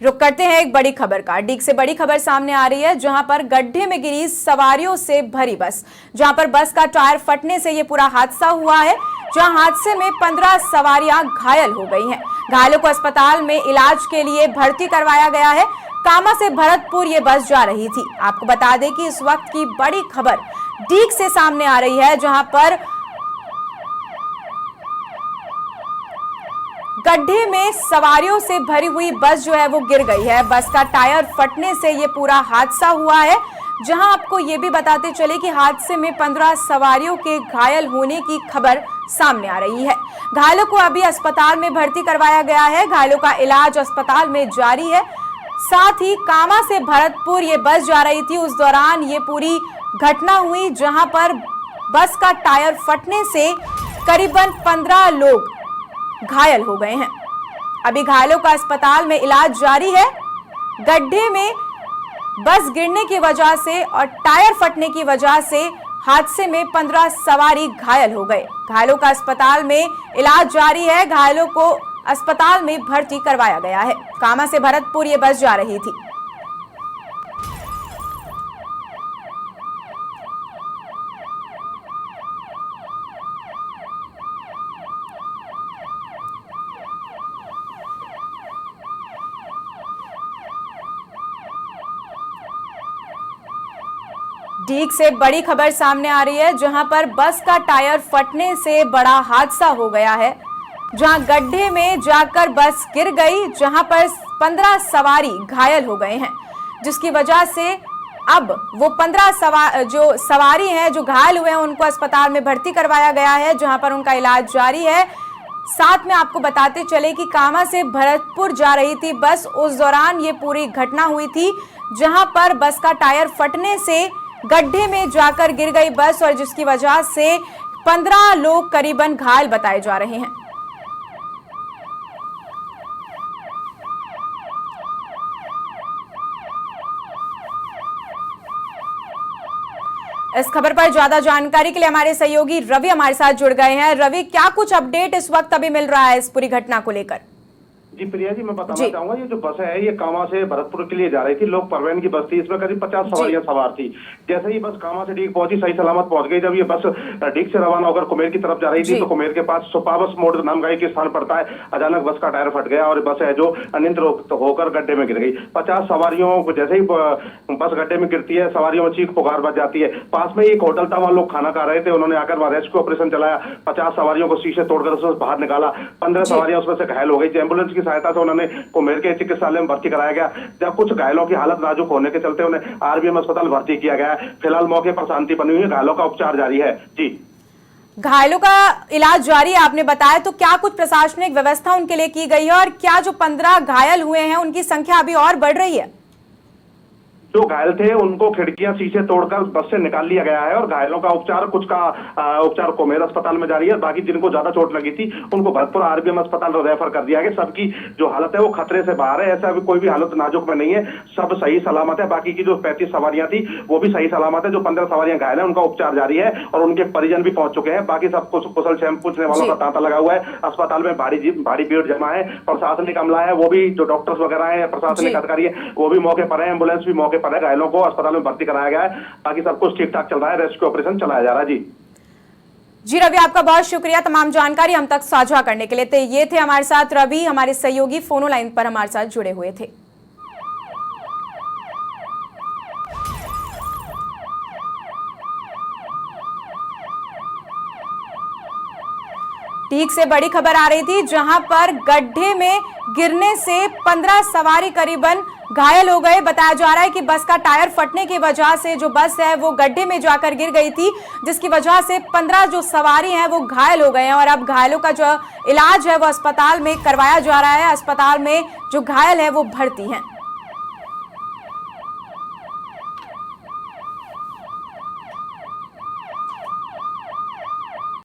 रुक करते हैं एक बड़ी खबर का। डीग से बड़ी खबर सामने आ रही है, जहां पर गड्ढे में गिरी सवारियों से भरी बस, जहां पर बस का टायर फटने से ये पूरा हादसा हुआ है, जहां हादसे में 15 सवारियां घायल हो गई हैं। घायलों को अस्पताल में इलाज के लिए भर्ती करवाया गया है। कामा से भरतपुर ये बस जा रही थी। आपको बता दें कि इस वक्त की बड़ी खबर डीग से सामने आ रही है, जहां पर गड्ढे में सवारियों से भरी हुई बस जो है वो गिर गई है। बस का टायर फटने से ये पूरा हादसा हुआ है, जहां आपको ये भी बताते चले कि हादसे में 15 सवारियों के घायल होने की खबर सामने आ रही है। घायलों को अभी अस्पताल में भर्ती करवाया गया है। घायलों का इलाज अस्पताल में जारी है। साथ ही कामा से भरतपुर ये बस जा रही थी, उस दौरान ये पूरी घटना हुई, जहां पर बस का टायर फटने से करीबन 15 लोग घायल हो गए हैं। अभी घायलों का अस्पताल में इलाज जारी है। गड्ढे में बस गिरने की वजह से और टायर फटने की वजह से हादसे में 15 सवारी घायल हो गए। घायलों का अस्पताल में इलाज जारी है। घायलों को अस्पताल में भर्ती करवाया गया है। कामा से भरतपुर ये बस जा रही थी। डीग से बड़ी खबर सामने आ रही है, जहां पर बस का टायर फटने से बड़ा हादसा हो गया है, जहां गड्ढे में जाकर बस गिर गई, जहां पर 15 सवारी घायल हो गए हैं, जिसकी वजह से अब वो 15 जो सवारी हैं जो घायल हुए हैं उनको अस्पताल में भर्ती करवाया गया है, जहां पर उनका इलाज जारी है। साथ में आपको बताते चले कि कामा से भरतपुर जा रही थी बस, उस दौरान ये पूरी घटना हुई थी, जहां पर बस का टायर फटने से गड्ढे में जाकर गिर गई बस, और जिसकी वजह से 15 लोग करीबन घायल बताए जा रहे हैं। इस खबर पर ज्यादा जानकारी के लिए हमारे सहयोगी रवि हमारे साथ जुड़ गए हैं। रवि, क्या कुछ अपडेट इस वक्त अभी मिल रहा है इस पूरी घटना को लेकर? जी प्रिया जी, मैं बताना चाहूंगा, ये जो बस है ये कामा से भरतपुर के लिए जा रही थी। लोक परिवहन की बस थी, इसमें करीब 50 सवारियां सवार थी। जैसे ही बस कामा से डीग पहुंची, सही सलामत पहुंच गई। जब ये बस डीग से रवाना होकर कुमेर की तरफ जा रही थी, तो कुमेर के पास सुपाबस मोड़ नामगाई के स्थान पड़ता है, अचानक बस का टायर फट गया और बस है जो अनियंत्रित होकर गड्ढे में गिर गई। 50 सवारियों को जैसे ही बस गड्ढे में गिरती है, सवारियों में चीख पुकार बच जाती है। पास में एक होटल था, वहां लोग खाना खा रहे थे, उन्होंने आकर वहां रेस्क्यू ऑपरेशन चलाया। 50 सवारियों को शीशे तोड़कर उसमें बाहर निकाला। 15 सवारियां उसमें से घायल हो गई। एम्बुलेंस की सहायता से उन्होंने कुमेर के चिकित्सालय में भर्ती कराया गया। जब कुछ घायलों की हालत नाजुक होने के चलते उन्हें आरबीएम अस्पताल भर्ती किया गया है। फिलहाल मौके पर शांति बनी हुई है, घायलों का उपचार जारी है। जी, घायलों का इलाज जारी है आपने बताया, तो क्या कुछ प्रशासनिक व्यवस्था उनके लिए की गई है, और क्या जो 15 घायल हुए हैं उनकी संख्या अभी और बढ़ रही है? जो घायल थे उनको खिड़कियां शीशे तोड़कर बस से निकाल लिया गया है और घायलों का उपचार, कुछ का उपचार कुमेर अस्पताल में जारी है। बाकी जिनको ज्यादा चोट लगी थी उनको भरतपुर आरबीएम अस्पताल रेफर कर दिया गया। सबकी जो हालत है वो खतरे से बाहर है, ऐसा अभी कोई भी हालत नाजुक में नहीं है, सब सही सलामत है। बाकी की जो 35 सवारियां थी वो भी सही सलामत है। जो 15 सवारियां घायल है उनका उपचार जारी है और उनके परिजन भी पहुंच चुके हैं। बाकी सब कुशल क्षेम पूछने वालों का तांता लगा हुआ है। अस्पताल में भारी भीड़ जमा है। प्रशासनिक अमला है, वो भी जो डॉक्टर्स वगैरह है, प्रशासनिक अधिकारी है, वो भी मौके पर है। एम्बुलेंस भी मौके पर है। घायलों को अस्पताल में भर्ती कराया गया है। बाकी सब कुछ ठीक ठाक चल रहा है। रेस्क्यू ऑपरेशन चलाया जा रहा है। जी रवि, आपका बहुत शुक्रिया तमाम जानकारी हम तक साझा करने के लिए। तो ये थे हमारे साथ रवि, हमारे सहयोगी फोनो लाइन पर हमारे साथ जुड़े हुए थे। ठीक से बड़ी खबर आ रही थी, जहां पर गड्ढे में गिरने से 15 सवारी करीबन घायल हो गए। बताया जा रहा है कि बस का टायर फटने की वजह से जो बस है वो गड्ढे में जाकर गिर गई थी, जिसकी वजह से 15 जो सवारी हैं वो घायल हो गए हैं, और अब घायलों का जो इलाज है वो अस्पताल में करवाया जा रहा है। अस्पताल में जो घायल है वो भर्ती हैं।